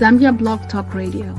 Zambia Blog Talk Radio.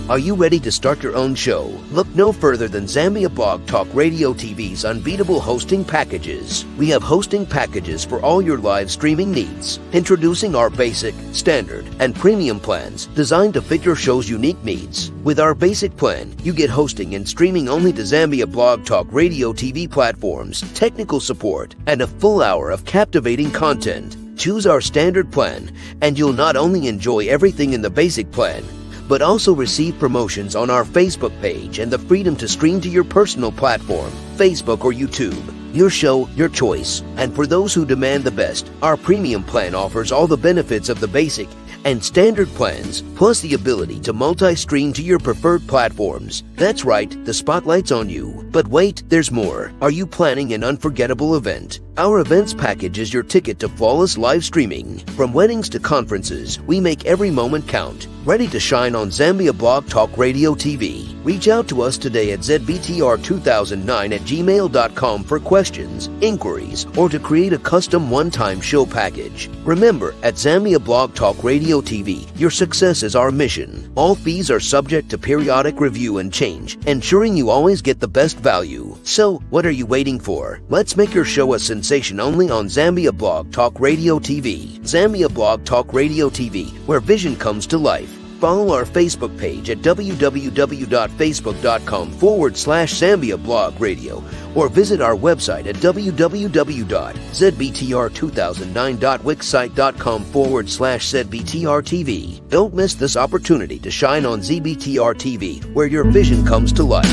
Are you ready to start your own show? Look no further than Zambia Blog Talk Radio TV's unbeatable hosting packages. We have hosting packages for all your live streaming needs. Introducing our basic, standard, and premium plans designed to fit your show's unique needs. With our basic plan, you get hosting and streaming only to Zambia Blog Talk Radio TV platforms, technical support, and a full hour of captivating content. Choose our standard plan, and you'll not only enjoy everything in the basic plan, but also receive promotions on our Facebook page and the freedom to stream to your personal platform, Facebook or YouTube. Your show, your choice. And for those who demand the best, our premium plan offers all the benefits of the basic and standard plans, plus the ability to multi-stream to your preferred platforms. That's right, the spotlight's on you. But wait, there's more. Are you planning an unforgettable event? Our events package is your ticket to flawless live streaming. From weddings to conferences, we make every moment count. Ready to shine on Zambia Blog Talk Radio TV. Reach out to us today at zbtr2009@gmail.com for questions, inquiries, or to create a custom one-time show package. Remember, at Zambia Blog Talk Radio TV, your success is our mission. All fees are subject to periodic review and change, ensuring you always get the best value. So, what are you waiting for? Let's make your show a sensation only on Zambia Blog Talk Radio TV. Zambia Blog Talk Radio TV, where vision comes to life. Follow our Facebook page at www.facebook.com/Zambia Blog Radio, or visit our website at www.zbtr2009.wixsite.com/ZBTR TV. Don't miss this opportunity to shine on ZBTR TV, where your vision comes to life.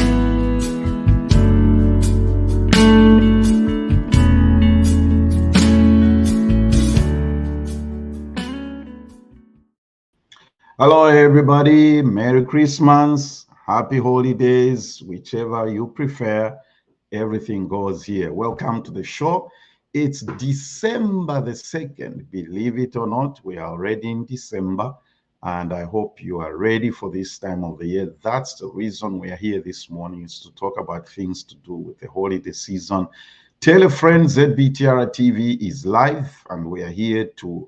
Hello, everybody. Merry Christmas. Happy holidays, whichever you prefer. Everything goes here. Welcome to the show. It's December the 2nd. Believe it or not, we are already in December, and I hope you are ready for this time of the year. That's the reason we are here this morning, is to talk about things to do with the holiday season. Tell a friend, ZBTR TV is live, and we are here to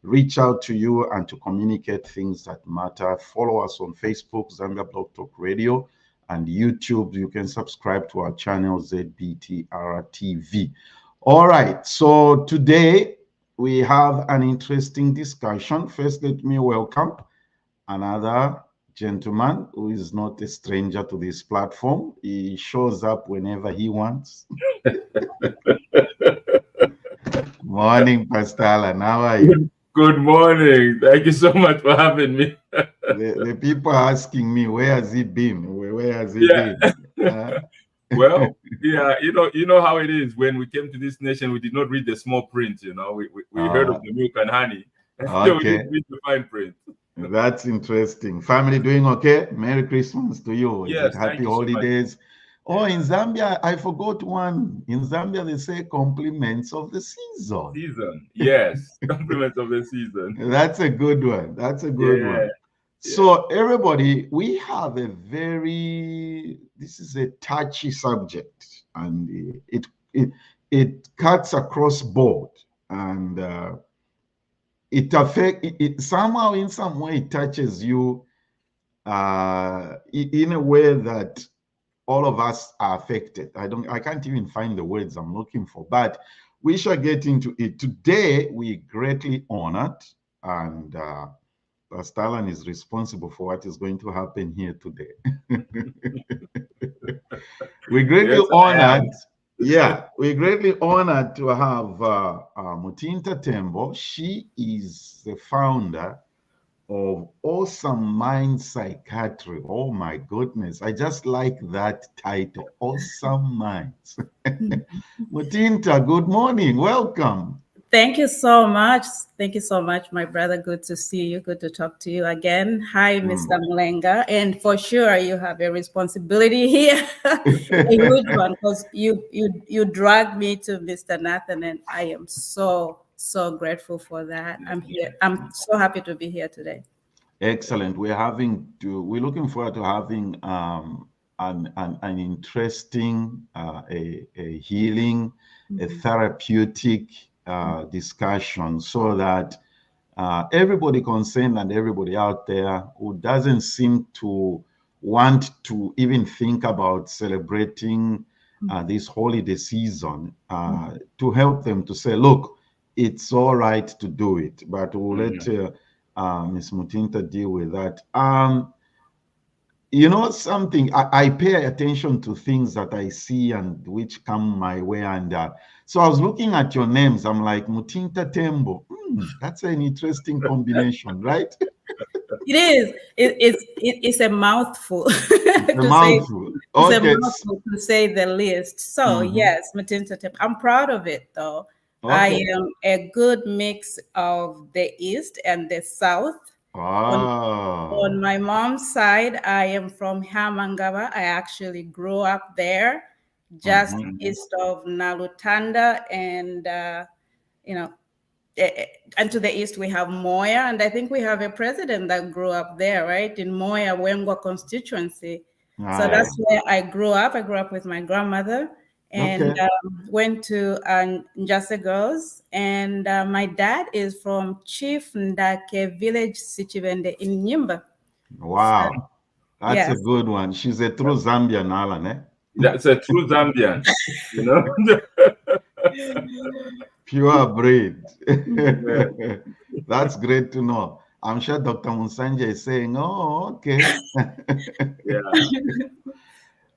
reach out to you and to communicate things that matter. Follow us on Facebook, Zambia Blog Talk Radio, and YouTube. You can subscribe to our channel, ZBTR TV. All right, so today we have an interesting discussion. First, let me welcome another gentleman who is not a stranger to this platform. He shows up whenever he wants. Morning, Pastor Alan. How are you? Good morning. Thank you so much for having me. The people are asking me, where has he been? Where has he been? Well, yeah, you know how it is. When we came to this nation, we did not read the small print. We heard of the milk and honey. Okay. We didn't read the fine print. That's interesting. Family doing okay? Merry Christmas to you. Yes, happy holidays. Oh, in Zambia, I forgot one. In Zambia, they say compliments of the season. Yes, compliments of the season. That's a good one. That's a good one. Yeah. So, everybody, we have this is a touchy subject, and it cuts across board, and it affects it somehow, in some way, it touches you in a way that all of us are affected. I can't even find the words I'm looking for, but we shall get into it. Today, we greatly honored, and Pastor Alan is responsible for what is going to happen here today. We greatly honored, we greatly honored to have Mutinta Tembo. She is the founder of Awesome Mind Psychiatry. Oh my goodness, I just like that title, Awesome Minds. Mutinta, good morning, welcome. Thank you so much. Thank you so much, my brother. Good to see you. Good to talk to you again. Hi, Mr. Mlenga. And for sure, you have a responsibility here, a huge one, because you dragged me to Mr. Nathan, and I am so grateful for that. I'm here. I'm so happy to be here today. Excellent. We're looking forward to having an interesting, a healing, a therapeutic discussion, so that everybody concerned and everybody out there who doesn't seem to want to even think about celebrating this holiday season, to help them to say, look, it's all right to do it, but we'll let Ms. Mutinta deal with that. You know something, I pay attention to things that I see and which come my way. And so I was looking at your names. I'm like, Mutinta, Tembo. That's an interesting combination, right? It is. It's a mouthful. It's a mouthful. It's a mouthful, to say the least. So yes, Mutinta Tembo. I'm proud of it, though. I am a good mix of the East and the South. On my mom's side, I am from Hamangaba. I actually grew up there, just east of Nalutanda, and and to the east we have Moya, and I think we have a president that grew up there, right, in Moya Wengwa constituency. So that's where I grew up. I grew up with my grandmother, and went to Njase Girls. And my dad is from Chief Ndake village Sichivende in Nyimba. Wow. So, that's a good one. She's a true Zambian, Alan, eh? That's a true Zambian, you know. Pure breed. That's great to know. I'm sure Dr. Musanja is saying, oh, okay.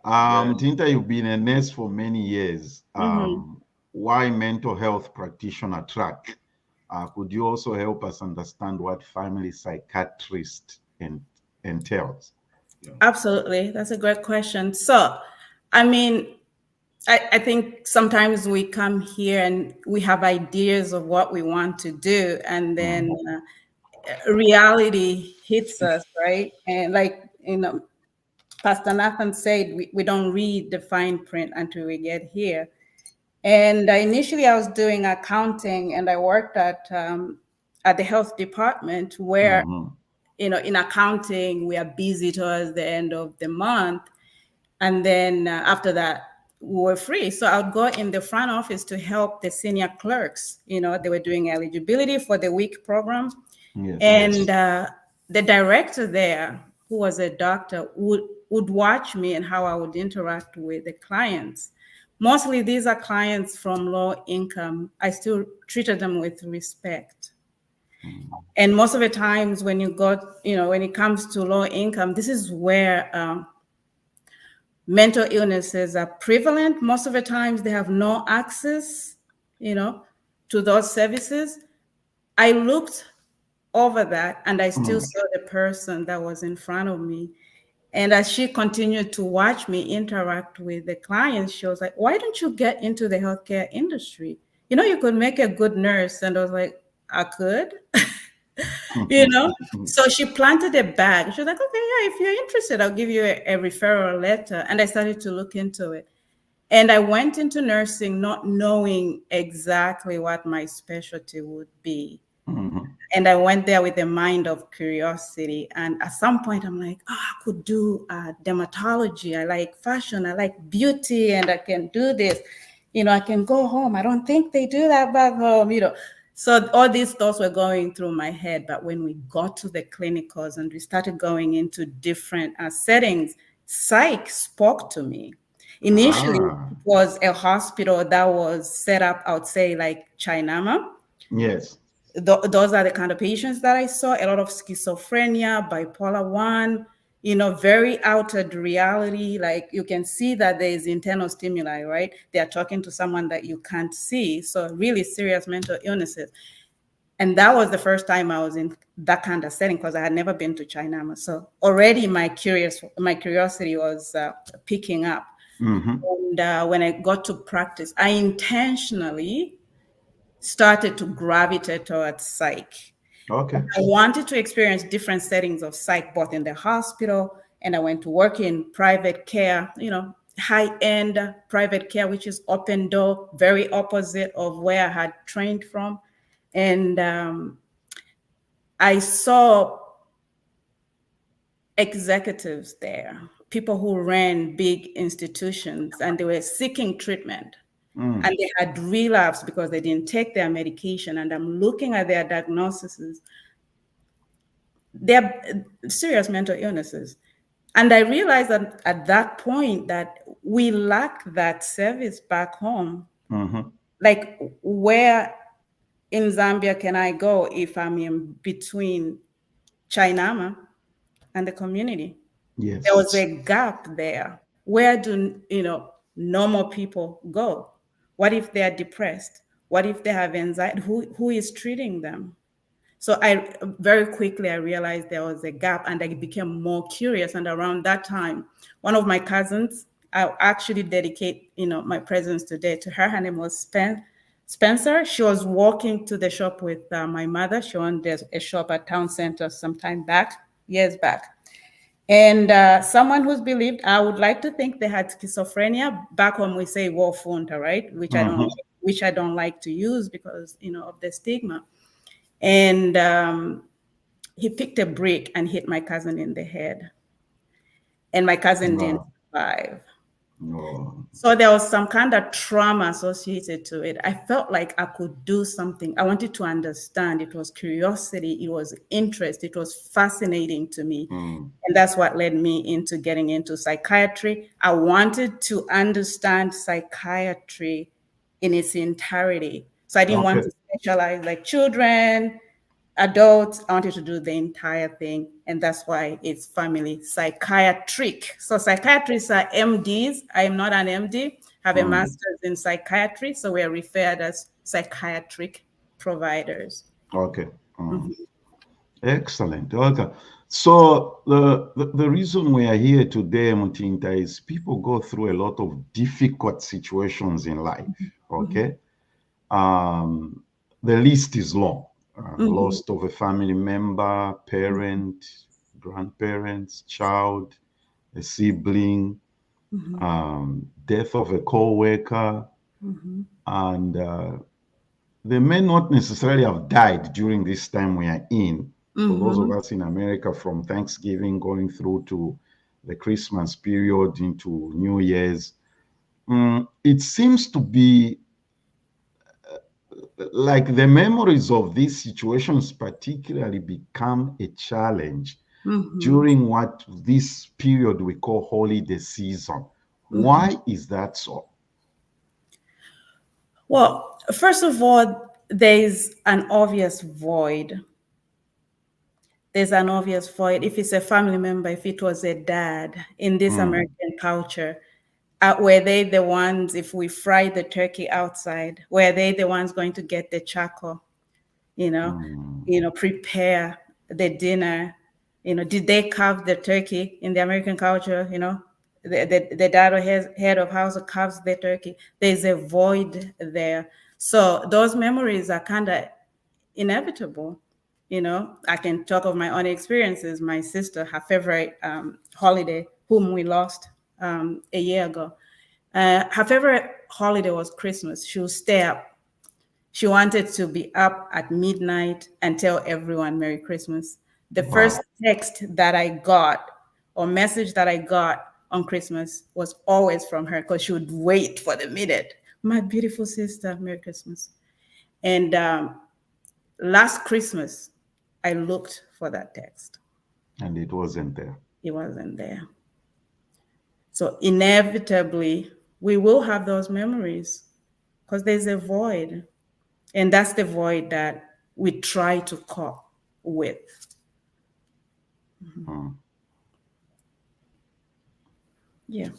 Tinta, you've been a nurse for many years. Why mental health practitioner track? Could you also help us understand what family psychiatrist entails? Absolutely. That's a great question. So, I mean, I think sometimes we come here and we have ideas of what we want to do, and then reality hits us, right? And like, Pastor Nathan said, we don't read the fine print until we get here. And initially I was doing accounting, and I worked at the health department, where, in accounting, we are busy towards the end of the month. And then after that, we were free. So I would go in the front office to help the senior clerks. They were doing eligibility for the week program. And the director there, who was a doctor, would watch me and how I would interact with the clients. Mostly these are clients from low income. I still treated them with respect. And most of the times when when it comes to low income, this is where mental illnesses are prevalent. Most of the times they have no access, to those services. I looked over that, and I still saw the person that was in front of me. And as she continued to watch me interact with the clients, she was like, why don't you get into the healthcare industry? You could make a good nurse. And I was like, I could, So she planted a bag. She was like, okay, yeah, if you're interested, I'll give you a referral letter. And I started to look into it. And I went into nursing not knowing exactly what my specialty would be. And I went there with a mind of curiosity. And at some point, I'm like, I could do dermatology. I like fashion. I like beauty. And I can do this. I can go home. I don't think they do that back home, So all these thoughts were going through my head. But when we got to the clinicals and we started going into different settings, psych spoke to me. Initially, it was a hospital that was set up, I would say, like Chinama. Yes. Those are the kind of patients that I saw. A lot of schizophrenia, bipolar 1, very altered reality. Like you can see that there is internal stimuli, right? They are talking to someone that you can't see. So really serious mental illnesses. And that was the first time I was in that kind of setting, because I had never been to China. So already my curiosity was picking up. And when I got to practice, I intentionally started to gravitate towards psych. Okay. I wanted to experience different settings of psych, both in the hospital, and I went to work in private care, high-end private care, which is open door, very opposite of where I had trained from. And I saw executives there, people who ran big institutions, and they were seeking treatment. And they had relapsed because they didn't take their medication. And I'm looking at their diagnoses. They're serious mental illnesses. And I realized that at that point that we lack that service back home. Like, where in Zambia can I go if I'm in between Chainama and the community? Yes. There was a gap there. Where do normal people go? What if they're depressed? What if they have anxiety? Who is treating them? So I very quickly I realized there was a gap, and I became more curious. And around that time, one of my cousins, I actually dedicate my presence today to her. Her name was Spencer. She was walking to the shop with my mother. She owned a shop at Town Center years back. And someone who's believed, I would like to think they had schizophrenia. Back home we say wofunta, right? Which I don't like to use because of the stigma. And he picked a brick and hit my cousin in the head, and my cousin didn't survive. So there was some kind of trauma associated to it. I felt like I could do something. I wanted to understand. It was curiosity. It was interest. It was fascinating to me. And that's what led me into getting into psychiatry. I wanted to understand psychiatry in its entirety. So I didn't want to specialize like children, adults. I wanted to do the entire thing. And that's why it's family psychiatric. So psychiatrists are MDs. I am not an MD. I have a master's in psychiatry. So we are referred as psychiatric providers. Okay. Excellent. Okay. So the reason we are here today, Mutinta, is people go through a lot of difficult situations in life. Okay. The list is long. Loss of a family member, parent, grandparents, child, a sibling, death of a co-worker, and they may not necessarily have died during this time we are in. For those of us in America, from Thanksgiving going through to the Christmas period into New Year's, it seems to be like the memories of these situations particularly become a challenge during what this period we call holiday season. Why is that so? Well, first of all, there's an obvious void. There's an obvious void. If it's a family member, if it was a dad in this American culture, were they the ones, if we fry the turkey outside, were they the ones going to get the charcoal, prepare the dinner? Did they carve the turkey in the American culture? The dad or head of house carves the turkey. There's a void there. So those memories are kind of inevitable. I can talk of my own experiences. My sister, her favorite holiday, whom we lost a year ago, her favorite holiday was Christmas. She would stay up. She wanted to be up at midnight and tell everyone Merry Christmas. The first text that I got or message that I got on Christmas was always from her, because she would wait for the minute. My beautiful sister, Merry Christmas. And last Christmas, I looked for that text. And it wasn't there. It wasn't there. So inevitably, we will have those memories because there's a void. And that's the void that we try to cope with. Yeah.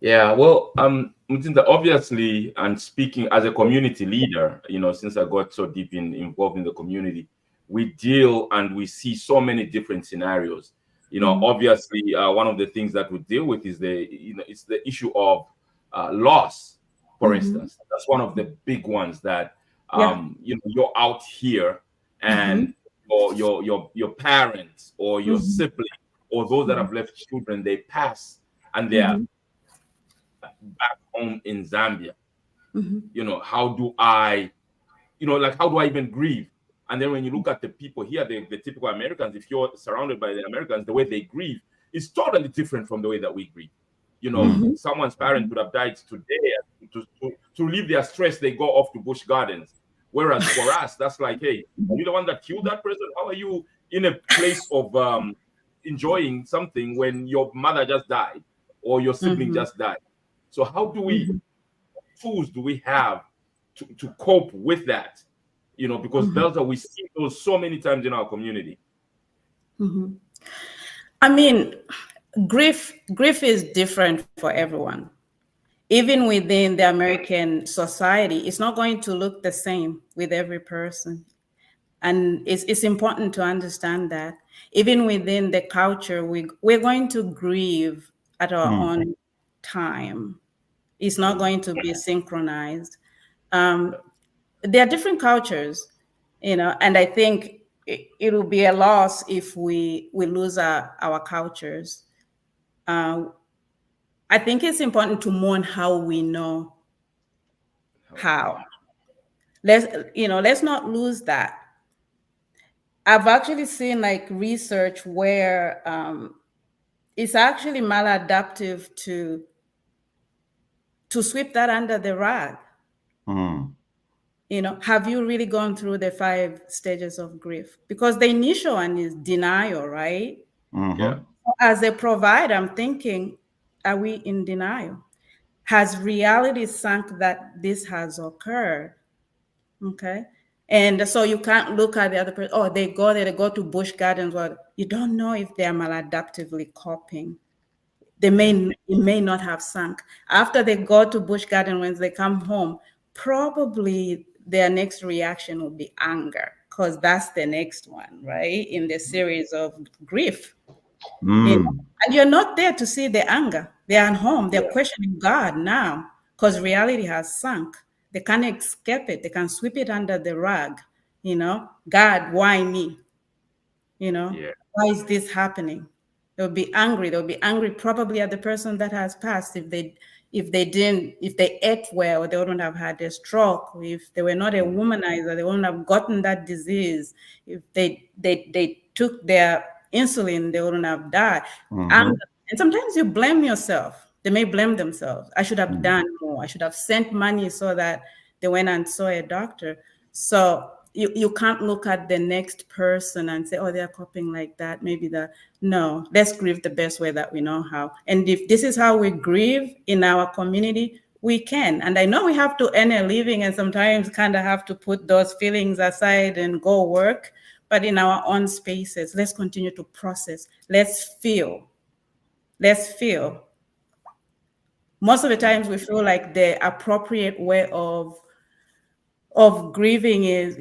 Yeah, well, Mutinta, obviously, and speaking as a community leader, since I got so deep involved in the community, we deal and we see so many different scenarios. Obviously, one of the things that we deal with is it's the issue of loss, for instance. That's one of the big ones that Yeah. You're out here, Mm-hmm. and your parents or your Mm-hmm. sibling or those that have left children, they pass and they're Mm-hmm. back home in Zambia. Mm-hmm. How do I, like, how do I even grieve? And then when you look at the people here, the typical Americans, if you're surrounded by the Americans, the way they grieve is totally different from the way that we grieve. Mm. Someone's parent could have died today. To relieve their stress, they go off to bush gardens. Whereas for us, that's like, hey, are you the one that killed that person? How are you in a place of enjoying something when your mother just died or your sibling Mm-hmm. just died? So how do we, Mm-hmm. tools do we have to cope with that? Because Mm-hmm. those are, we see those so many times in our community. Mm-hmm. I mean, grief is different for everyone. Even within the American society, it's not going to look the same with every person. And it's important to understand that. Even within the culture, we're going to grieve at our Mm. own time. It's not going to be synchronized. There are different cultures, and I think it will be a loss if we lose our cultures. Uh, I think it's important to mourn how we know how. Let's not lose that. I've actually seen like research where it's actually maladaptive to sweep that under the rug. Mm. Have you really gone through the 5 stages of grief? Because the initial one is denial, right? Yeah. Mm-hmm. As a provider, I'm thinking, are we in denial? Has reality sunk that this has occurred? Okay. And so you can't look at the other person, oh, they go there, they go to bush gardens. Well, you don't know if they are maladaptively coping. It may not have sunk. After they go to bush garden, when they come home, probably their next reaction will be anger, because that's the next one, right? In the series of grief. Mm. And you're not there to see the anger. They're at home, they're Yeah. questioning God now because reality has sunk. They can't escape it, they can sweep it under the rug. God, why me? Yeah. Why is this happening? They'll be angry. They'll be angry probably at the person that has passed. If they ate well, they wouldn't have had a stroke. If they were not a womanizer, they wouldn't have gotten that disease. If they took their insulin, they wouldn't have died. Mm-hmm. And sometimes you blame yourself. They may blame themselves. I should have Mm. done more. I should have sent money so that they went and saw a doctor. So you can't look at the next person and say, oh, they're coping like that. Maybe that. No, let's grieve the best way that we know how. And if this is how we grieve in our community, we can. And I know we have to earn a living and sometimes kind of have to put those feelings aside and go work. But in our own spaces, let's continue to process. Let's feel. Let's feel. Most of the times we feel like the appropriate way of grieving is,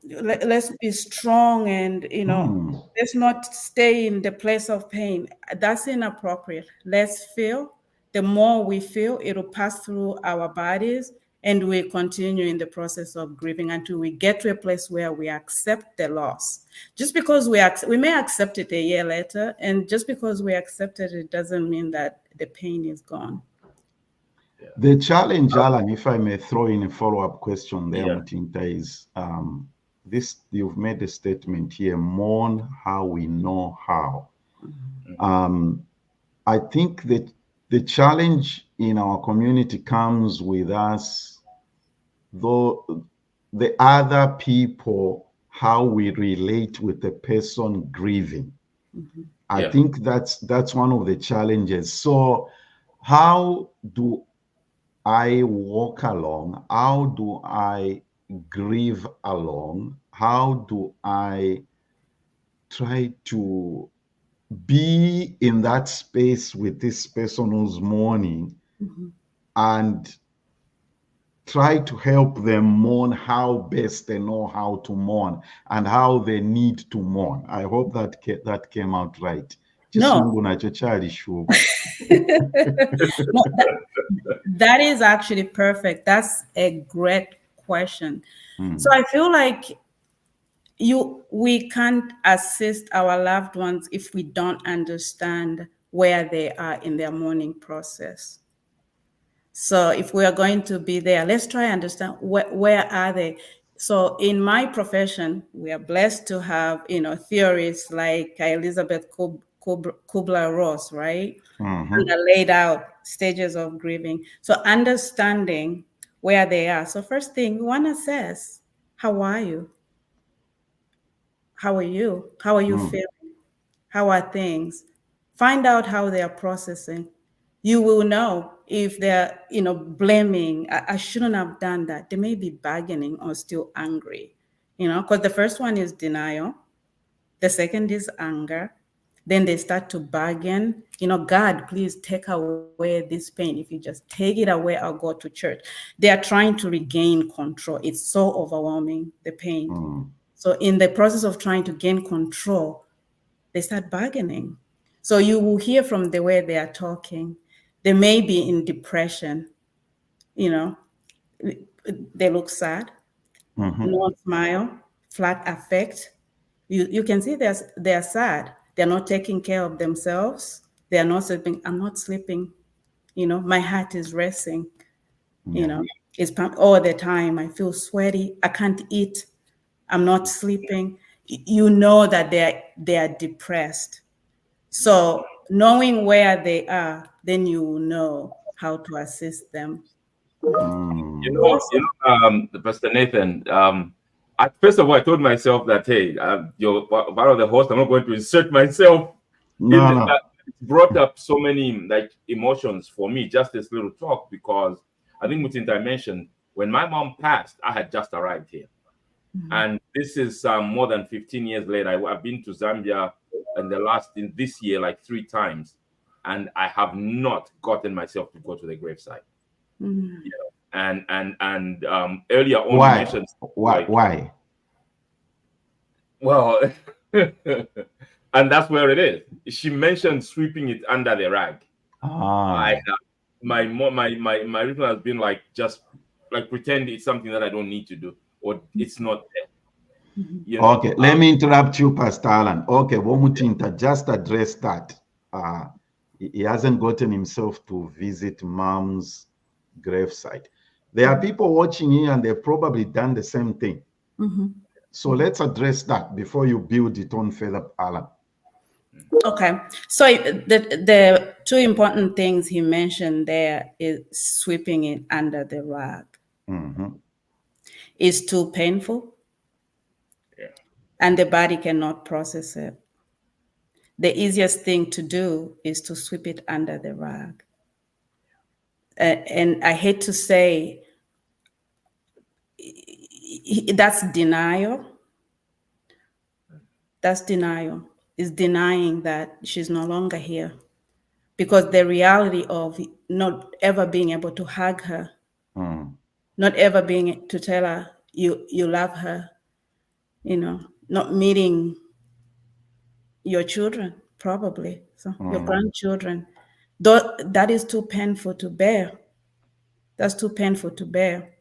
let's be strong and, Mm. let's not stay in the place of pain. That's inappropriate. Let's feel. The more we feel, it'll pass through our bodies and we continue in the process of grieving until we get to a place where we accept the loss. Just because we may accept it a year later, and just because we accept it, it doesn't mean that the pain is gone. The challenge, Alan, if I may throw in a follow-up question there, Yeah. Mutinta, is this: you've made a statement here, mourn how we know how. I think that the challenge in our community comes with us, though, the other people, how we relate with the person grieving. I Yeah. think that's one of the challenges. So how do I walk along? How do I grieve along? How do I try to be in that space with this person who's mourning and try to help them mourn how best they know how to mourn and how they need to mourn? I hope that came out right. No. Chisungu nacho chali shubu. No, that is actually perfect. That's a great question. So Mm. I feel like we can't assist our loved ones if we don't understand where they are in their mourning process. So if we are going to be there, let's try and understand where are they. So in my profession, we are blessed to have, theorists like Elizabeth Kubler-Ross, right? Mm-hmm. And laid out stages of grieving. So understanding where they are. So first thing, we want to assess, how are you? How are you? How are you Mm. feeling? How are things? Find out how they are processing. You will know if they're, blaming. I shouldn't have done that. They may be bargaining or still angry, because the first one is denial. The second is anger. Then they start to bargain. God, please take away this pain. If you just take it away, I'll go to church. They are trying to regain control. It's so overwhelming, the pain. Mm. So in the process of trying to gain control, they start bargaining. So you will hear from the way they are talking. They may be in depression, you know, they look sad, Mm-hmm. no smile, flat affect. You can see they're sad. They're not taking care of themselves. They are not sleeping. I'm not sleeping. My heart is racing. You Yeah. know, it's all the time. I feel sweaty. I can't eat. I'm not sleeping. You know that they are depressed. So knowing where they are, then you will know how to assist them. Mm. The Pastor Nathan. First of all, I told myself that, hey, you're part of the host. I'm not going to insert myself in No, no. that. It brought up so many like emotions for me, just this little talk, because I think Mutinta mentioned when my mom passed, I had just arrived here. And this is more than 15 years later. I've been to Zambia in this year like 3 times, and I have not gotten myself to go to the gravesite. Mhm. And earlier on you Why? mentioned Why? like, Why? well, and that's where it is. She mentioned sweeping it under the rag. I Ah. have my reason has been like, just like pretend it's something that I don't need to do, or it's not there. You know, Okay, let me interrupt you, Pastor Alan. Okay, Womutinta just address that. Uh, he hasn't gotten himself to visit mom's gravesite. There are people watching here and they've probably done the same thing. Mhm. So let's address that before you build it on further, Alan. Okay. So the two important things he mentioned there is sweeping it under the rug. Mm-hmm. It's too painful yeah, and the body cannot process it. The easiest thing to do is to sweep it under the rug. And I hate to say that's denial. That's denial. Is denying that she's no longer here. Because the reality of not ever being able to hug her, Mm. not ever being to tell her you love her, not meeting your children, probably, so your Mm. grandchildren, though that is too painful to bear. That's too painful to bear.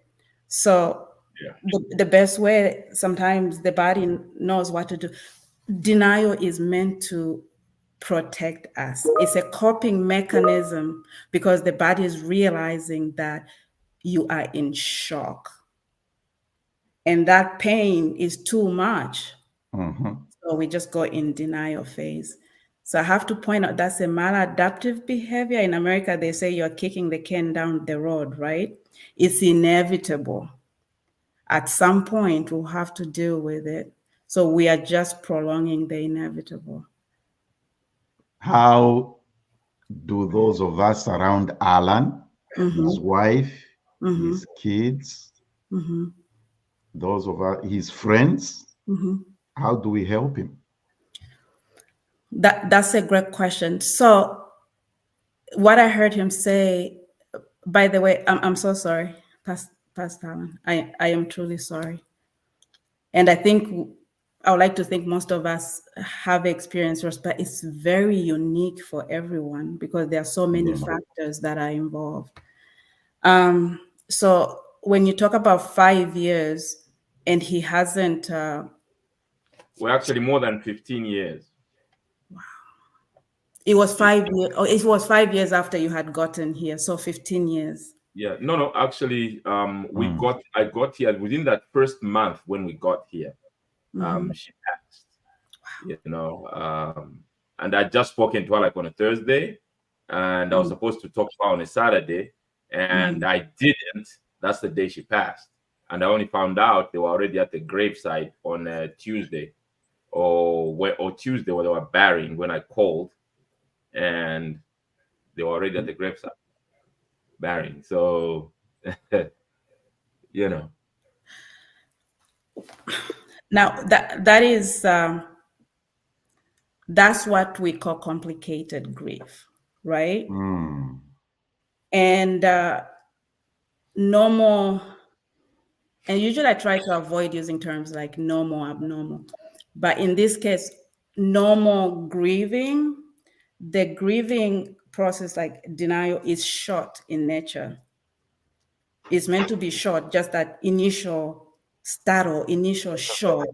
So yeah. the best way, sometimes the body knows what to do. Denial is meant to protect us. It's a coping mechanism because the body is realizing that you are in shock and that pain is too much. Mm-hmm. So we just go in denial phase. So I have to point out that's a maladaptive behavior. In America, they say you're kicking the can down the road, right? It's inevitable. At some point, we'll have to deal with it. So we are just prolonging the inevitable. How do those of us around Alan, his Mm-hmm. wife, Mm-hmm. his kids, Mm-hmm. those of us, his friends, Mm-hmm. how do we help him? That's a great question. So what I heard him say, by the way, I'm so sorry, Pastor Alan. I am truly sorry. And I think I would like to think most of us have experience, but it's very unique for everyone because there are so many Yeah. factors that are involved. So when you talk about 5 years and he hasn't, Well, actually, more than 15 years. it was 5 years, or it was 5 years after you had gotten here, so 15 years. Yeah, no. Actually, Mm. I got here within that first month when we got here. She passed. You know, and I just spoken to her like on a Thursday, and I was supposed to talk to her on a Saturday, and I didn't. That's the day she passed, and I only found out they were already at the gravesite on Tuesday, or Tuesday where they were burying when I called, and they were already at the gravesite burying. So, you know. Now that is that's what we call complicated grief, right? Mm. And normal, and usually I try to avoid using terms like normal, abnormal, but in this case, normal grieving, the grieving process, like denial, is short in nature. It's meant to be short, just that initial startle, initial shock,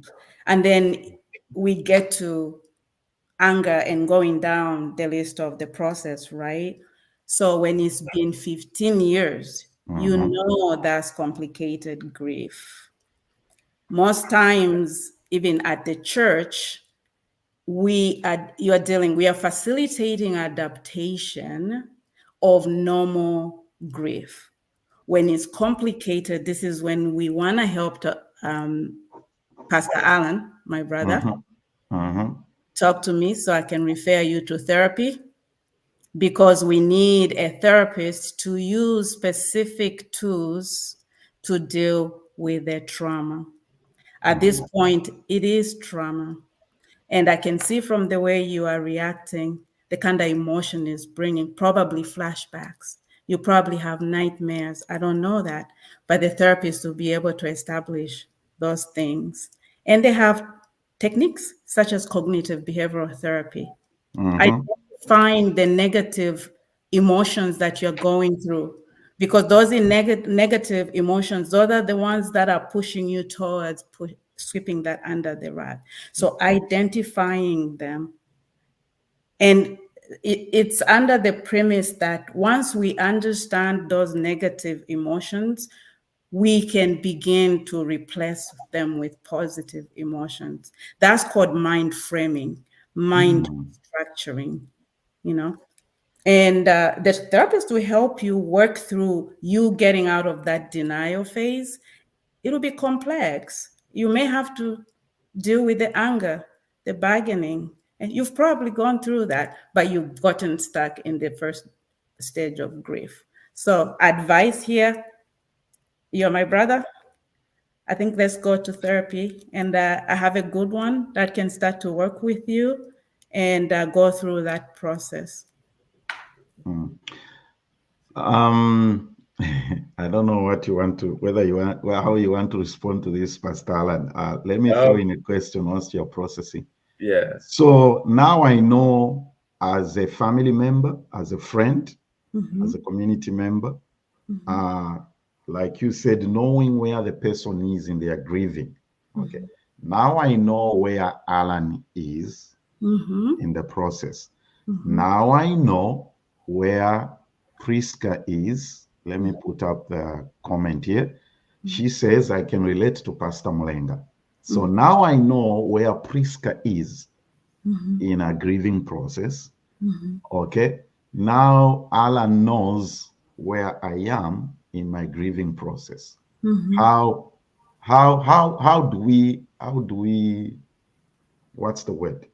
and then we get to anger and going down the list of the process, right? So when it's been 15 years, you Mhm. know that's complicated grief. Most times, even at the church, we are facilitating adaptation of normal grief. When it's complicated, this is when we want to help Pastor Allen, my brother, Mhm. Mhm. talk to me so I can refer you to therapy, because we need a therapist to use specific tools to deal with their trauma. At this point, it is trauma. And I can see from the way you are reacting, the kind of emotion is bringing probably flashbacks. You probably have nightmares. I don't know that. But the therapist will be able to establish those things. And they have techniques such as cognitive behavioral therapy. Mhm. Identifying the negative emotions that you're going through, because those negative emotions, those are the ones that are pushing you towards sweeping that under the rug. So identifying them, and it's under the premise that once we understand those negative emotions, we can begin to replace them with positive emotions. That's called mind framing, mind Mm. structuring, you know. And the therapist will help you work through you getting out of that denial phase. It'll be complex. You may have to deal with the anger, the bargaining, and you've probably gone through that, but you've gotten stuck in the first stage of grief. So, advice here, you're my brother. I think let's go to therapy. And I have a good one that can start to work with you and go through that process. Mm. Um, I don't know what you want to, whether you want, well, how you want to respond to this, Pastor Alan. Let me throw Um, in a question once you're processing. yeah. So now I know, as a family member, as a friend, as a community member, uh, like you said, knowing where the person is in their grieving. Okay. Now I know where Alan is Mm-hmm. in the process. Mm-hmm. Now I know where Priska is. Let me put up the comment here. She says, I can relate to Pastor Mlenga. So now I know where Priska is in a grieving process. Okay. Now Alan knows where I am in my grieving process. How do we what's the word?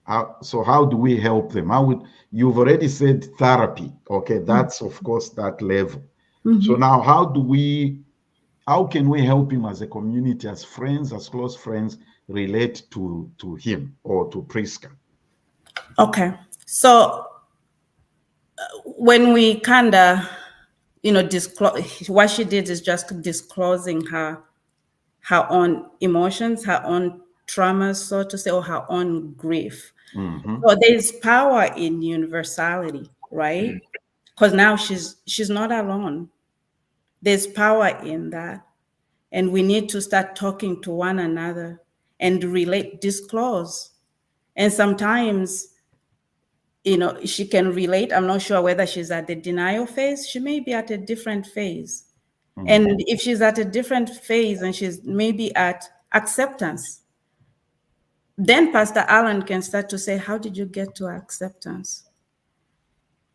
How do we help them? How would you've already said therapy? Okay, that's of course that level. So now how can we help him as a community, as friends, as close friends, relate to him or to Priska? Okay. So when we kind of, disclose, what she did is just disclosing her own emotions, her own traumas, so to say, or her own grief. Mm-hmm. So there's power in universality, right? Because now she's not alone. There's power in that. And we need to start talking to one another and relate, disclose. And sometimes, she can relate. I'm not sure whether she's at the denial phase. She may be at a different phase. And if she's at a different phase and she's maybe at acceptance, then Pastor Alan can start to say, how did you get to acceptance?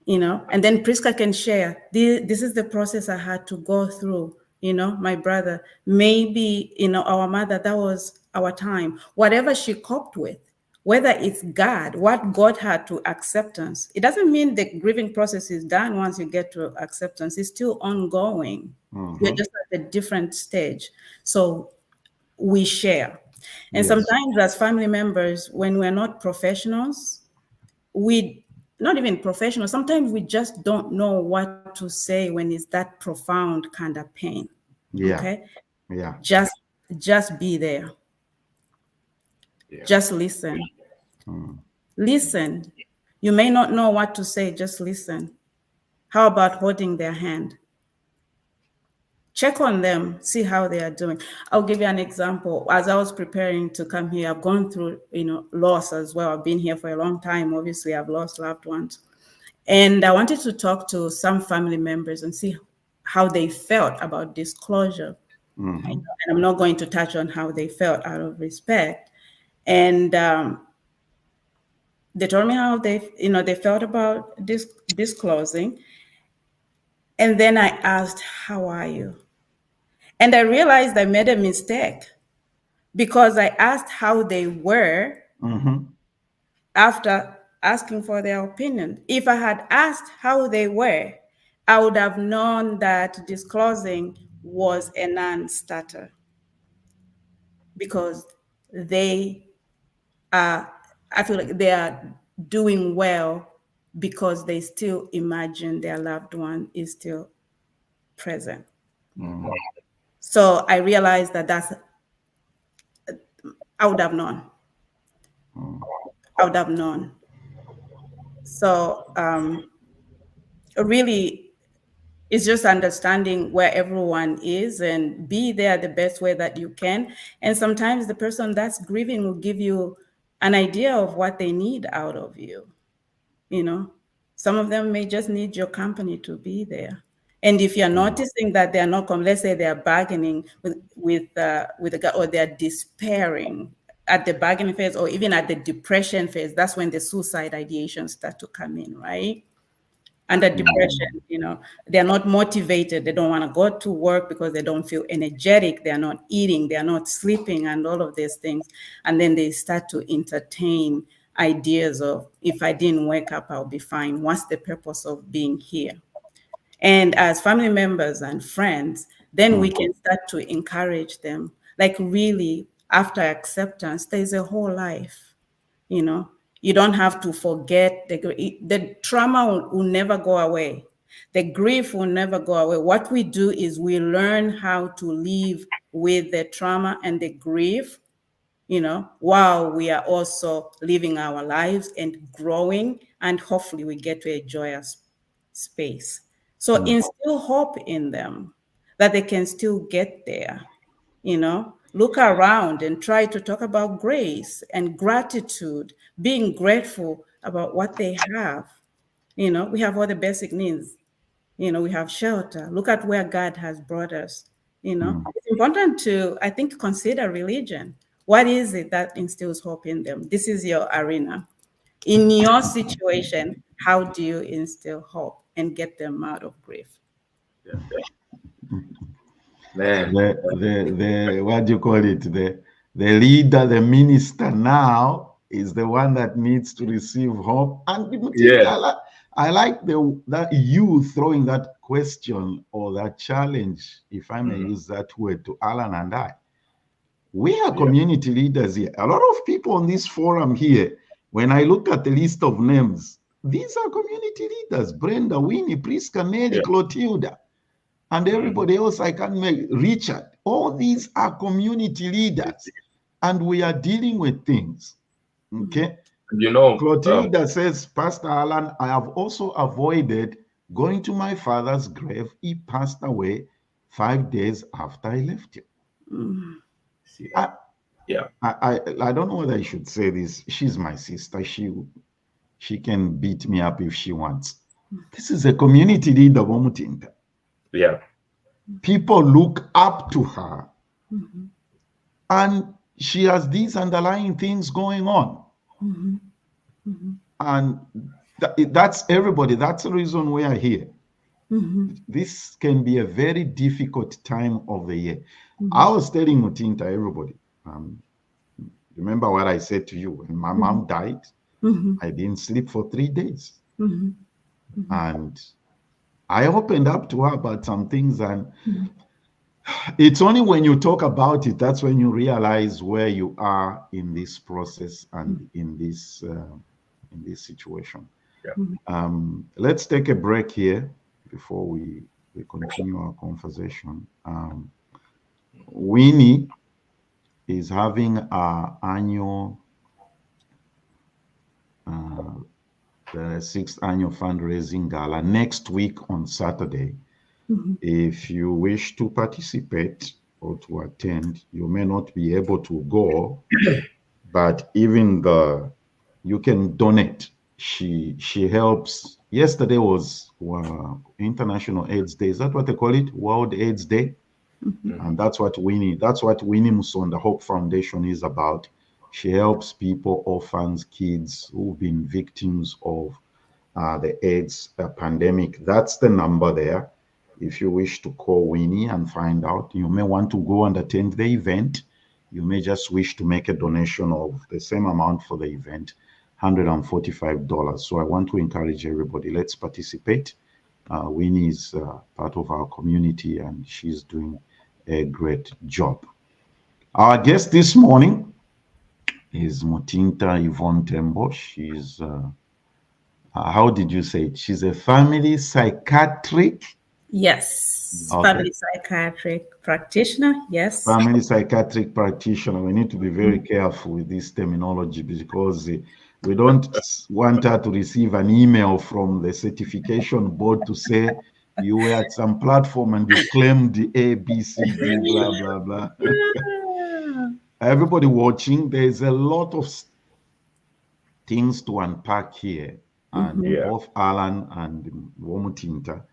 And then Priska can share, this is the process I had to go through, my brother, maybe, our mother, that was our time, whatever she coped with, whether it's God, what got her to acceptance. It doesn't mean the grieving process is done once you get to acceptance. It's still ongoing. You're just at a different stage. So we share. And sometimes as family members, when we're not professionals, not even professionals, sometimes we just don't know what to say when it's that profound kind of pain. Okay? Just be there. Just listen. Listen. You may not know what to say, just listen. How about holding their hand? Check on them, see how they are doing. I'll give you an example. As I was preparing to come here, I've gone through, loss as well. I've been here for a long time. Obviously, I've lost loved ones. And I wanted to talk to some family members and see how they felt about disclosure. And I'm not going to touch on how they felt out of respect. And they told me how they felt about disclosing. And then I asked, how are you? And I realized I made a mistake because I asked how they were after asking for their opinion. If I had asked how they were, I would have known that disclosing was a non-starter because I feel like they are doing well because they still imagine their loved one is still present. So I realized that I would have known. I would have known. So really, it's just understanding where everyone is and be there the best way that you can. And sometimes the person that's grieving will give you an idea of what they need out of you. Some of them may just need your company to be there. And if you're noticing that they're not, let's say they're bargaining with the guy, or they're despairing at the bargaining phase, or even at the depression phase, that's when the suicide ideations start to come in, right? Under depression, they're not motivated. They don't want to go to work because they don't feel energetic. They're not eating, they're not sleeping, and all of these things. And then they start to entertain ideas of, if I didn't wake up, I'll be fine. What's the purpose of being here? And as family members and friends, then we can start to encourage them. Like, really, after acceptance, there's a whole life, You don't have to forget the trauma will never go away. The grief will never go away. What we do is we learn how to live with the trauma and the grief, while we are also living our lives and growing, and hopefully we get to a joyous space. So instill hope in them that they can still get there, Look around and try to talk about grace and gratitude, being grateful about what they have. We have all the basic needs. We have shelter. Look at where God has brought us. It's important to, I think, consider religion. What is it that instills hope in them? This is your arena. In your situation, how do you instill hope and get them out of grief? The what do you call it? The leader, the minister now is the one that needs to receive hope. And I like that you throwing that question or that challenge, if I may use that word, to Alan and I. We are community leaders here. A lot of people on this forum here, when I look at the list of names, these are community leaders: Brenda, Winnie, Priska, Nelly, Clotilda, and everybody else I can make, Richard. All these are community leaders, and we are dealing with things. Okay. Clotilda says, Pastor Alan, I have also avoided going to my father's grave. He passed away 5 days after I left you. See I, that? Yeah. I don't know whether I should say this. She's my sister. She can beat me up if she wants. This is a community leader, Mutinta. Yeah. People look up to her, and she has these underlying things going on. And that's everybody. That's the reason we are here. This can be a very difficult time of the year. I was telling Mutinta, everybody, remember what I said to you? When my mom died, I didn't sleep for 3 days. And I opened up to her about some things, and it's only when you talk about it that's when you realize where you are in this process and in this situation. Yeah. Let's take a break here before we continue our conversation. Winnie is having our annual the 6th annual fundraising gala next week on Saturday. If you wish to participate or to attend, you may not be able to go, but even you can donate. She helps. Yesterday was International AIDS Day. Is that what they call it? World AIDS Day. And that's what Winnie Musonda Hope Foundation is about. She helps people, orphans, kids who've been victims of the AIDS pandemic. That's the number there. If you wish to call Winnie and find out, you may want to go and attend the event. You may just wish to make a donation of the same amount for the event, $145. So I want to encourage everybody, let's participate. Winnie is part of our community, and she's doing a great job. Our guest this morning is Mutinta Yvonne Tembo. She's, how did you say it? She's a family psychiatric. Yes, Okay. family psychiatric practitioner. Yes, Family psychiatric practitioner. We need to be very careful with this terminology because we don't want her to receive an email from the certification board to say you were at some platform and you claimed the A, B, C, D, blah, blah, blah. Everybody watching, there's a lot of things to unpack here. And both Alan and Womutinta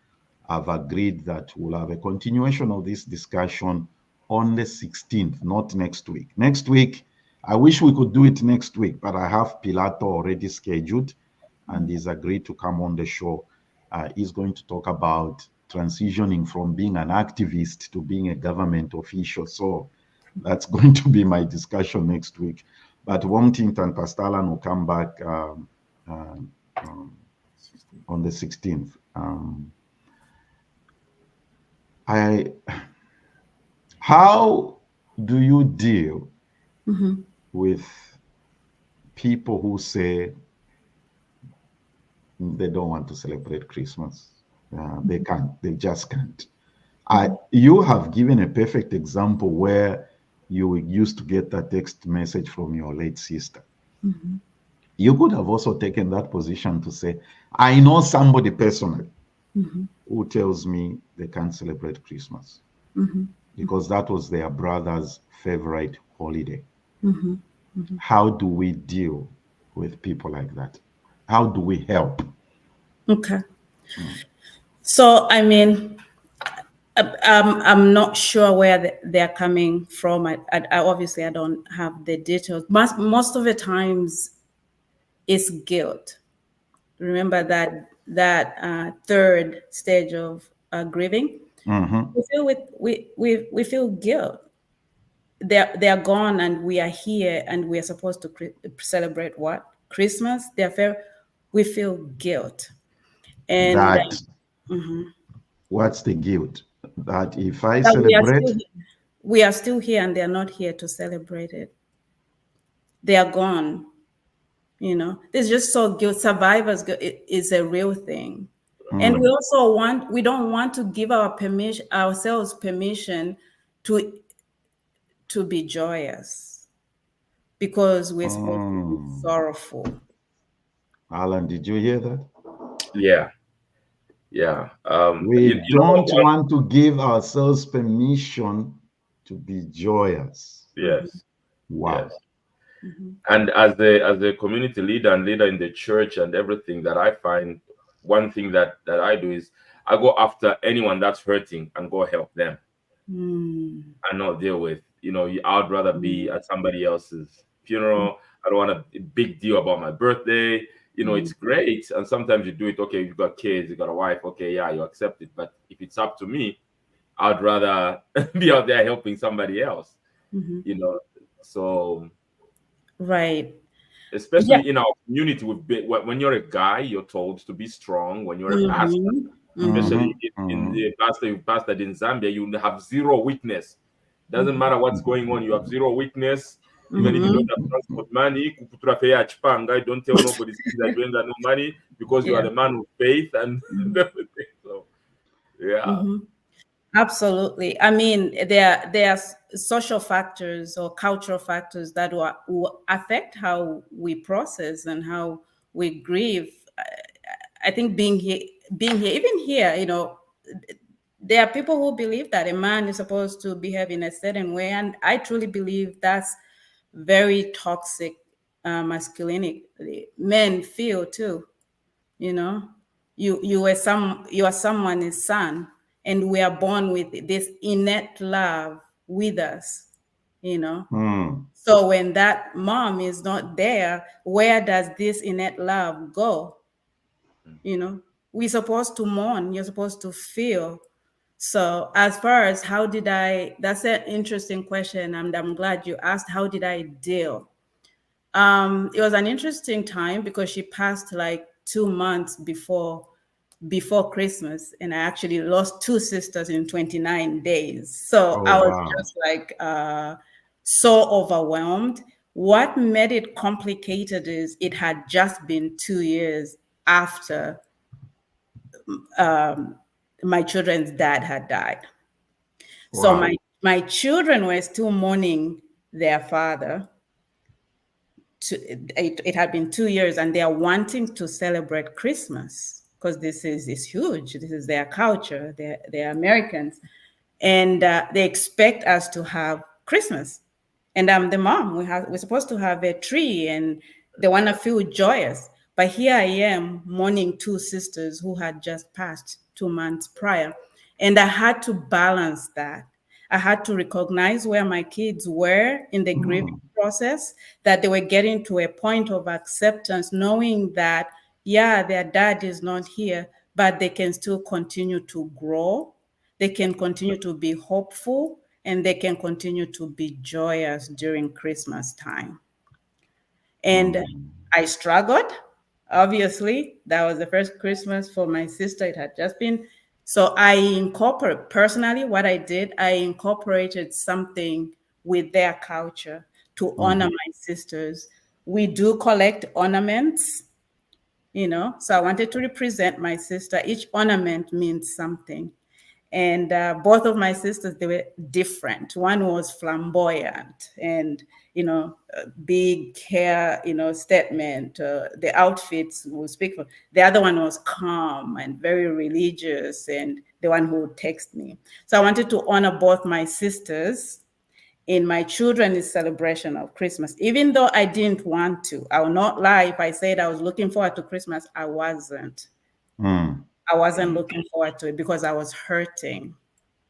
have agreed that we'll have a continuation of this discussion on the 16th, not next week. Next week, I wish we could do it next week, but I have Pilato already scheduled, and he's agreed to come on the show. He's going to talk about transitioning from being an activist to being a government official. So that's going to be my discussion next week. But Womutinta and Pastor Alan will come back on the 16th. How do you deal with people who say they don't want to celebrate Christmas? They can't. They just can't. You have given a perfect example where you used to get that text message from your late sister. You could have also taken that position to say, I know somebody personally who tells me they can't celebrate Christmas because that was their brother's favorite holiday. How do we deal with people like that? How do we help? Okay. So, I mean, I'm not sure where they're coming from. I obviously I don't have the details. Most of the times, it's guilt. Remember that third stage of grieving. We feel guilt. They're gone, and we are here, and we are supposed to celebrate what? Christmas. Therefore, we feel guilt. And that what's the guilt? That if I that celebrate, we are still here, and they're not here to celebrate it. They are gone. You know, there's just so guilt. Survivors guilt is a real thing, and we also we don't want to give ourselves permission to be joyous because we're supposed to be sorrowful. Alan, did you hear that? Yeah. Yeah. We don't want to give ourselves permission to be joyous. Mhm. Yes. Wow. Yes. Mhm. And as a community leader and leader in the church and everything, that I find, one thing that I do is I go after anyone that's hurting and go help them Mm. and not deal with, I'd rather be Mm. at somebody else's funeral. I don't want a big deal about my birthday. It's Mm. great, and sometimes you do it. Okay, you've got kids, you got a wife. Okay, yeah, you accept it. But if it's up to me, I'd rather be out there helping somebody else. Mhm. you know so Right. Yeah. especially in our community, when you're a guy, you're told to be strong. When you're a pastor, Mhm. Mhm. especially Mhm, in mhm, the pastor you pastored in Zambia, you have zero weakness. Doesn't Mhm. matter what's going on, you have zero weakness. Even if you don't Mhm. have transport money, kukutura fea chipanga, don't tell nobody that you ain't got no money, because you are Yeah. the man of faith and Mhm. everything. So yeah. Mhm. Absolutely. I mean, there are social factors or cultural factors that will affect how we process and how we grieve. I think being here, even here, there are people who believe that a man is supposed to behave in a certain way, and I truly believe that's very toxic masculinity. Men feel too, you know you are someone's son, and we are born with this innate love with us, you know mm, so when that mom is not there, where does this innate love go? We're supposed to mourn, you're supposed to feel. So as far as how did I that's an interesting question, and I'm glad you asked, how did I deal? It was an interesting time because she passed like 2 months before Christmas, and I actually lost two sisters in 29 days. So oh I was wow. just like so overwhelmed. What made it complicated is it had just been 2 years after um, my children's dad had died. So my Wow. my children were still mourning their father. It had been 2 years, and they are wanting to celebrate Christmas because this is huge. This is their culture. They're Americans, and they expect us to have Christmas. And I'm the mom. We're supposed to have a tree, and they want to feel joyous. But here I am mourning two sisters who had just passed 2 months prior, and I had to balance that. I had to recognize where my kids were in the grieving Mm, process, that they were getting to a point of acceptance, knowing that, yeah, their dad is not here, but they can still continue to grow, they can continue to be hopeful, and they can continue to be joyous during Christmas time. And mm, I struggled. Obviously, that was the first Christmas for my sister. It had just been. So I incorporate personally what I did, I incorporated something with their culture to honor mhm, my sisters. We do collect ornaments, so I wanted to represent my sister. Each ornament means something. And both of my sisters, they were different. One was flamboyant and big hair, statement. The outfits will speak for. The other one was calm and very religious, and the one who would text me. So I wanted to honor both my sisters in my children's celebration of Christmas, even though I didn't want to. I will not lie. If I said I was looking forward to Christmas, I wasn't. mm, I wasn't looking forward to it because I was hurting,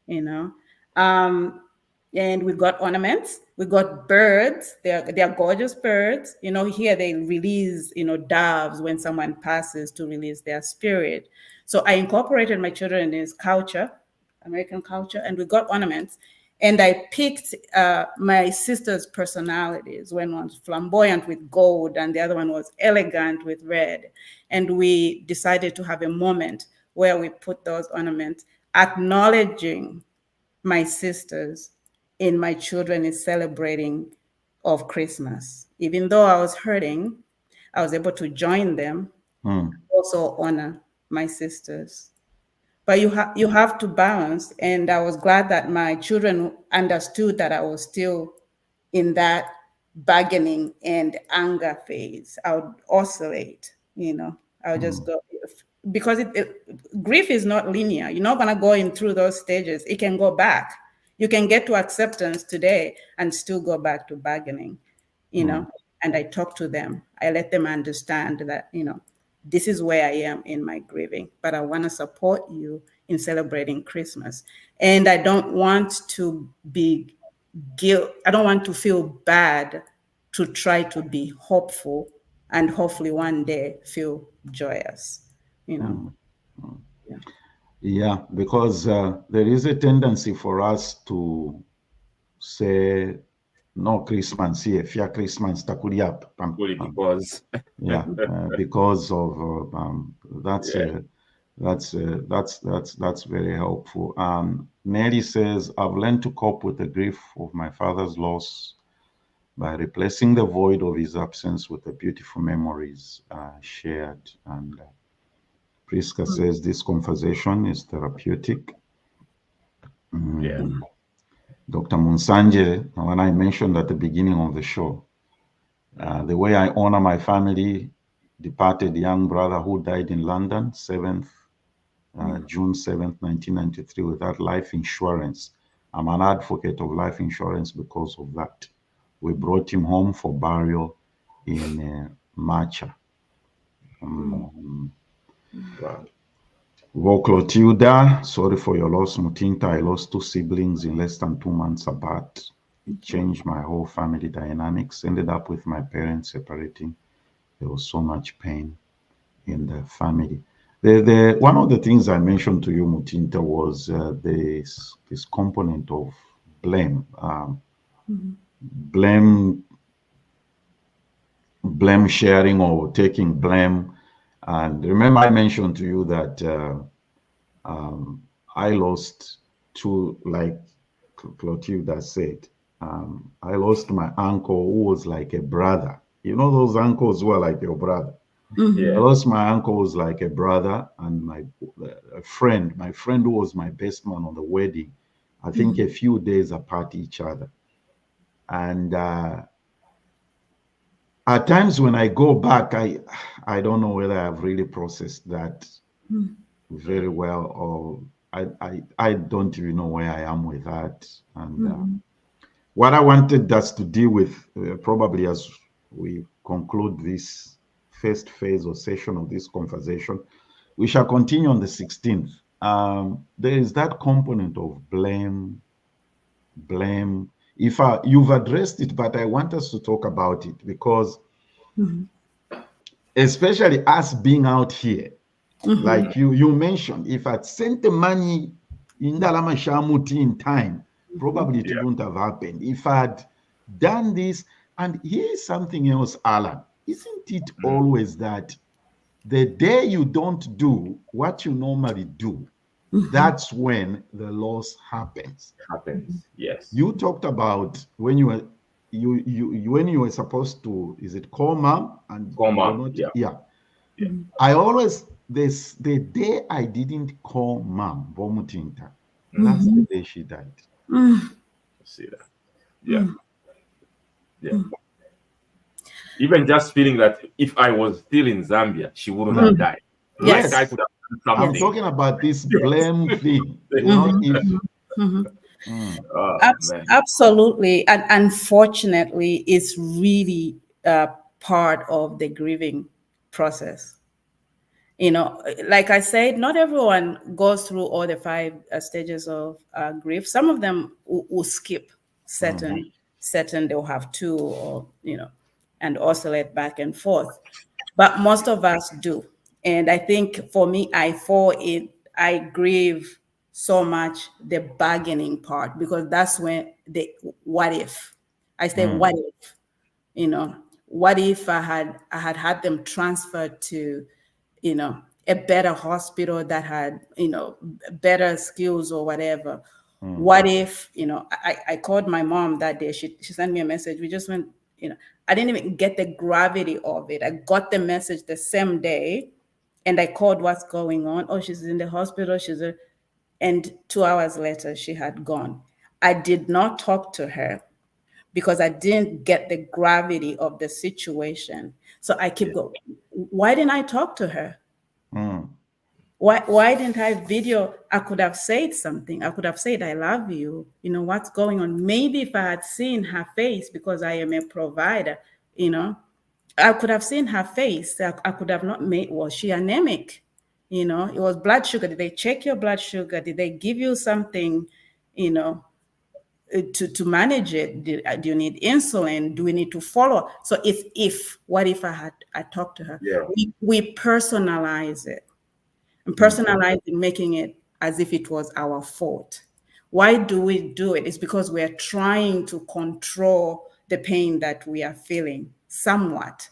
you know. Um, and we got ornaments, we got birds. They're gorgeous birds. Here they release, doves when someone passes to release their spirit. So I incorporated my children in his culture, American culture, and we got ornaments. And I picked my sister's personalities. One was flamboyant with gold, and the other one was elegant with red. And we decided to have a moment where we put those ornaments, acknowledging my sisters in my children is celebrating of Christmas. Even though I was hurting, I was able to join them, mm, also honor my sisters. But you have to balance, and I was glad that my children understood that I was still in that bargaining and anger phase. I would oscillate, I would just mm, go because grief is not linear. You're not going to go in through those stages. It can go back. You can get to acceptance today and still go back to bargaining, and I talk to them. I let them understand that, this is where I am in my grieving, but I want to support you in celebrating Christmas. And I don't want to be I don't want to feel bad to try to be hopeful and hopefully one day feel joyous, Mm. Yeah. Yeah, because there is a tendency for us to say, no Christmas here, fear Christmas, takuri up. Fully because Yeah, because of that's yeah. that's very helpful. Mary says, I've learned to cope with the grief of my father's loss by replacing the void of his absence with the beautiful memories shared. And Priska says this conversation is therapeutic. Yeah. Dr. Munsanje, when I mentioned at the beginning of the show, the way I honor my family, departed young brother who died in London, June 7th, 1993, without life insurance. I'm an advocate of life insurance because of that. We brought him home for burial in Macha. Wow. Clotilda, sorry for your loss, Mutinta. I lost 2 siblings in less than 2 months apart. It changed my whole family dynamics. Ended up with my parents separating. There was so much pain in the family. One of the things I mentioned to you, Mutinta, was this component of blame. Blame sharing or taking blame. And remember, I mentioned to you that I lost 2, like Clotilda said. I lost my uncle who was like a brother. You know those uncles who are like your brother. Yeah. I lost my uncle who was like a brother, and my friend who was my best man on the wedding. I think a few days apart each other. And at times when I go back, I don't know whether I've really processed that very well, or I don't even know where I am with that. And what I wanted us to deal with, probably as we conclude this first phase or session of this conversation, we shall continue on the 16th. There is that component of blame. If you've addressed it, but I want us to talk about it because, especially us being out here, like you mentioned, if I'd sent the money in Dalama Shamuti in time, probably it wouldn't have happened. If I'd done this, and here's something else, Alan, isn't it always that the day you don't do what you normally do, that's when the loss happens. Yes. You talked about when you were when you were supposed to, is it call mom? And Call mom, not, yeah. I always, the day I didn't call mom, Bomutinta, that's the day she died. See that. Yeah. Yeah. Even just feeling that if I was still in Zambia, she wouldn't have died. Yes. Like I could have done I'm something. talking about this blame thing. You know, if Man. Absolutely. And unfortunately, it's really part of the grieving process. Like I said, not everyone goes through all the 5 stages of grief. Some of them will skip certain, they'll have 2 or, and oscillate back and forth. But most of us do. And I think for me, I grieve so much the bargaining part, because that's when the what if. I say, what if, what if I had them transferred to, a better hospital that had, better skills or whatever. What if, I called my mom that day. She sent me a message. We just went, I didn't even get the gravity of it. I got the message the same day, and I called, what's going on? Oh, she's in the hospital. And 2 hours later, she had gone. I did not talk to her because I didn't get the gravity of the situation. So I keep going, why didn't I talk to her? Why didn't I video? I could have said something. I could have said, I love you. You know, what's going on? Maybe if I had seen her face, because I am a provider, you know, I could have seen her face. I could have not made, was she anemic? You know, it was blood sugar. Did they check your blood sugar? Did they give you something, you know, to manage it? Do you need insulin? Do we need to follow? So what if I talked to her? Yeah. We personalize it. And Mm. personalizing, making it as if it was our fault. Why do we do it? It's because we're trying to control the pain that we are feeling somewhat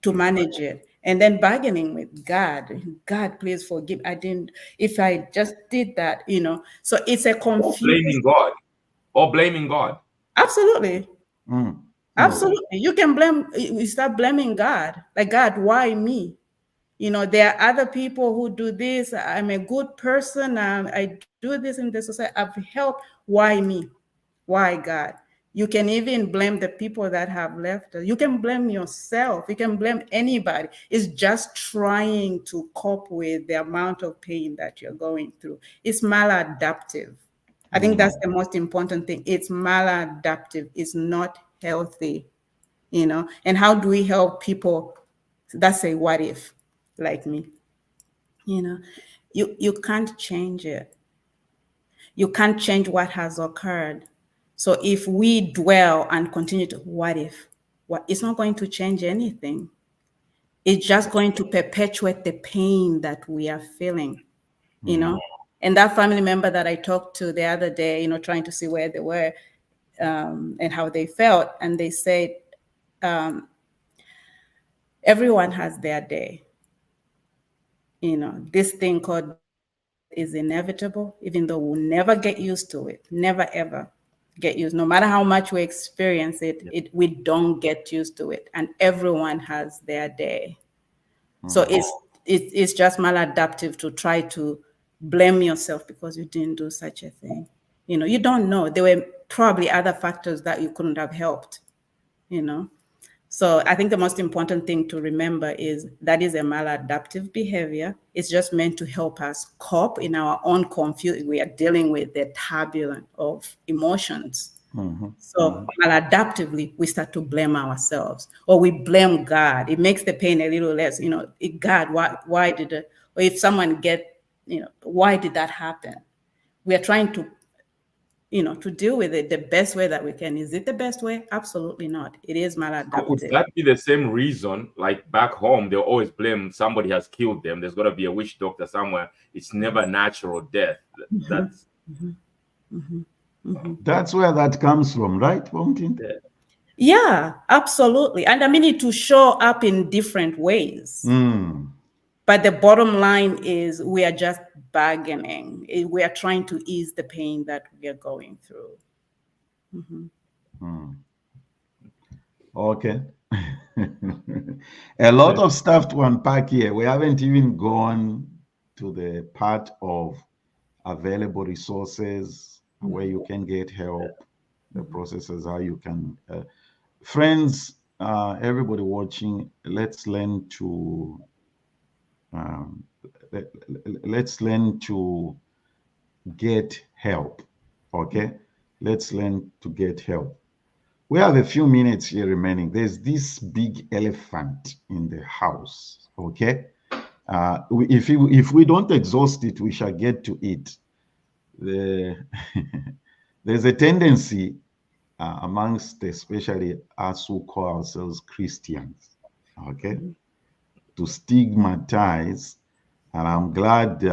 to manage it. And then bargaining with God, God, please forgive. If I just did that, you know. So it's a Or blaming confused, God. Or blaming God. absolutely. Mm. Mm. Absolutely. You can you start blaming God. Like, God, why me? You know, there are other people who do this. I'm a good person. I do this in the society. I've helped. Why me? Why God? You can even blame the people that have left us. You can blame yourself. You can blame anybody. It's just trying to cope with the amount of pain that you're going through. It's maladaptive. I think that's the most important thing. It's maladaptive. It's not healthy, you know. And how do we help people that say, what if, like me? You know, you can't change it. You can't change what has occurred. So if we dwell and continue to what if, it's not going to change anything. It's just going to perpetuate the pain that we are feeling, you know. And that family member that I talked to the other day, you know, trying to see where they were, and how they felt, and they said, everyone has their day. You know, this thing called death is inevitable, even though we'll never get used to it. Never ever get used. No matter how much we experience it, we don't get used to it. And everyone has their day. So it's just maladaptive to try to blame yourself because you didn't do such a thing. You know, you don't know. There were probably other factors that you couldn't have helped, you know. So I think the most important thing to remember is that is a maladaptive behavior. It's just meant to help us cope in our own confusion. We are dealing with the turbulence of emotions. So maladaptively, we start to blame ourselves, or we blame God. It makes the pain a little less. You know, God, why did it? Or if someone you know, why did that happen? We are trying to, you know, to deal with it the best way that we can. Is it the best way? Absolutely not. It is So could maladaptive. that be the same reason? Like back home, they'll always blame somebody has killed them. There's got to be a witch doctor somewhere. It's never natural death. That's That's where that comes from, right, Mutinta? yeah. Yeah, absolutely. And I mean it to show up in different ways. But the bottom line is we are just bargaining. We are trying to ease the pain that we are going through. Okay. A lot of stuff to unpack here. We haven't even gone to the part of available resources, where you can get help, the processes, how you can. Friends, everybody watching, let's learn to um, let's learn to get help. Okay, let's learn to get help. We have a few minutes here remaining. There's this big elephant in the house. Okay, if we don't exhaust it, we shall get to it. There's a tendency amongst especially us who call ourselves Christians, okay, to stigmatize. And I'm glad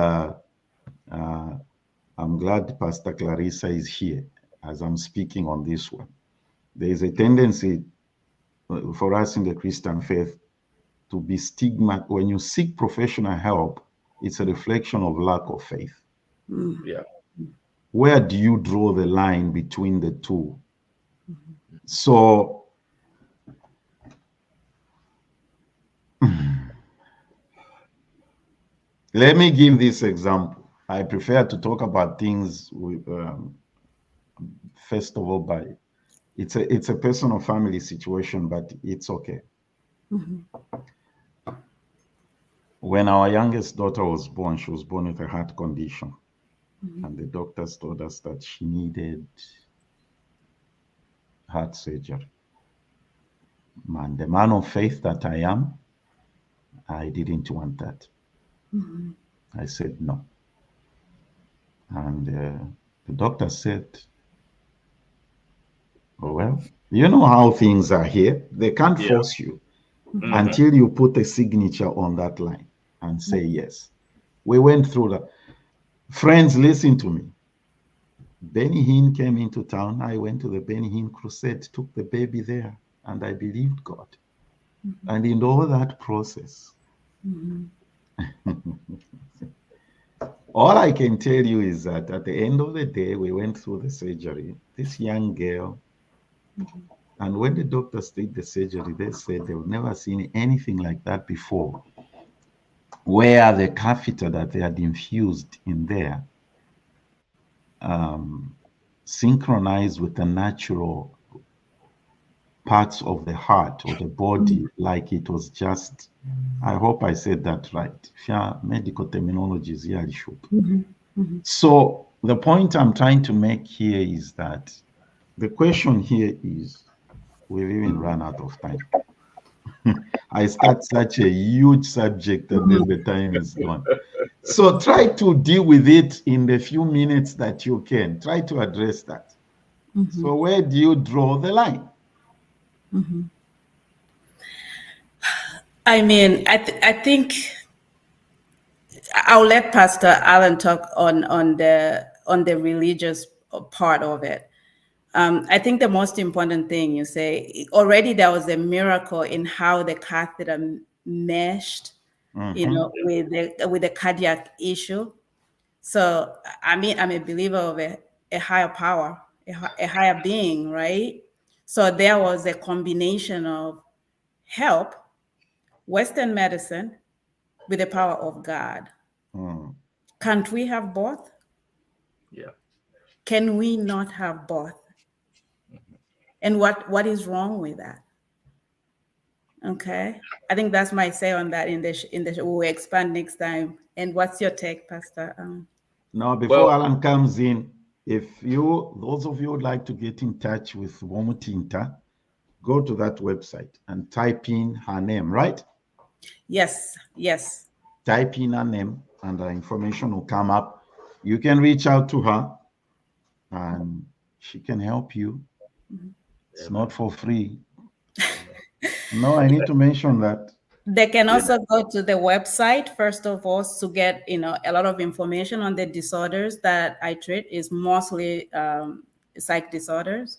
Pastor Clarissa is here as I'm speaking on this one. There is a tendency for us in the Christian faith to be stigma. When you seek professional help, it's a reflection of lack of faith. Yeah. Where do you draw the line between the two? So let me give this example. I prefer to talk about things with, first of all, by it's a personal family situation, but it's okay. When our youngest daughter was born, she was born with a heart condition. And the doctors told us that she needed heart surgery. And the man of faith that I am, I didn't want that. I said no. And the doctor said, oh, well, you know how things are here. They can't force you until you put a signature on that line and say yes. We went through that. Friends, listen to me. Benny Hinn came into town. I went to the Benny Hinn crusade, took the baby there, and I believed God. And in all that process, all I can tell you is that at the end of the day, we went through the surgery. This young girl, and when the doctors did the surgery, they said they've never seen anything like that before, where the catheter that they had infused in there synchronized with the natural parts of the heart or the body, like it was just, I hope I said that right. Medical terminology is here. So the point I'm trying to make here is that the question here is, we've even run out of time. I start such a huge subject and then the time is gone. So try to deal with it in the few minutes that you can. Try to address that. So where do you draw the line? I mean, I think I'll let Pastor Alan talk on the religious part of it. I think the most important thing you say, already there was a miracle in how the catheter meshed, you know, with the cardiac issue. So I mean, I'm a believer of a higher power, a higher being, right? So there was a combination of help, Western medicine, with the power of God. Can't we have both? Yeah. Can we not have both? And what is wrong with that? Okay, I think that's my say on that. In the we'll expand next time. And what's your take, Pastor? Now, before Alan comes in, if those of you would like to get in touch with Mutinta, go to that website and type in her name, right? Yes. Type in her name and the information will come up. You can reach out to her and she can help you. It's not for free. No, I need to mention that. They can also go to the website, first of all, to get a lot of information on the disorders that I treat. Is mostly psych disorders,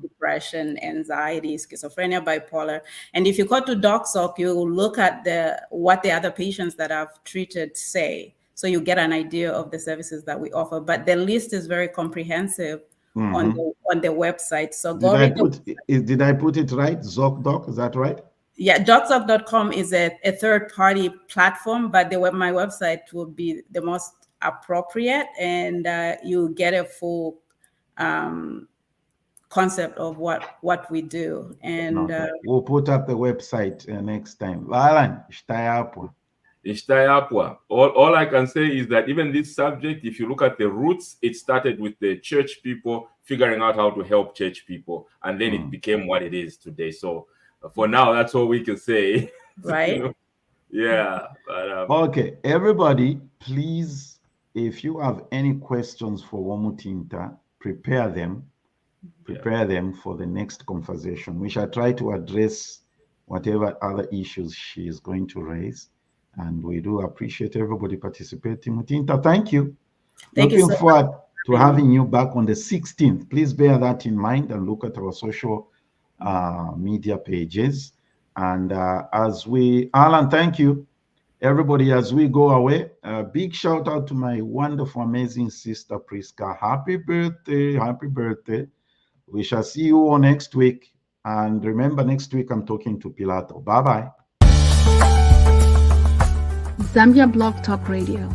depression, anxiety, schizophrenia, bipolar. And if you go to DocSoc, you will look at what the other patients that I've treated say. So you get an idea of the services that we offer. But the list is very comprehensive on the website. So did I put it right? ZocDoc, is that right? Yeah, docsoc.com is a third-party platform, but my website will be the most appropriate, and you get a full concept of what we do. And we'll put up the website next time. Alan, all I can say is that even this subject, if you look at the roots, it started with the church people figuring out how to help church people, and then it became what it is today. So for now, that's all we can say. Right? Yeah. But, okay, everybody, please, if you have any questions for Mutinta, prepare them for the next conversation. We shall try to address whatever other issues she is going to raise. And we do appreciate everybody participating. Mutinta, thank you. Looking forward to having you back on the 16th. Please bear that in mind and look at our social media pages. And Alan, thank you. Everybody, as we go away, a big shout out to my wonderful, amazing sister, Priska. Happy birthday. Happy birthday. We shall see you all next week. And remember, next week, I'm talking to Pilato. Bye-bye. Zambia Blog Talk Radio.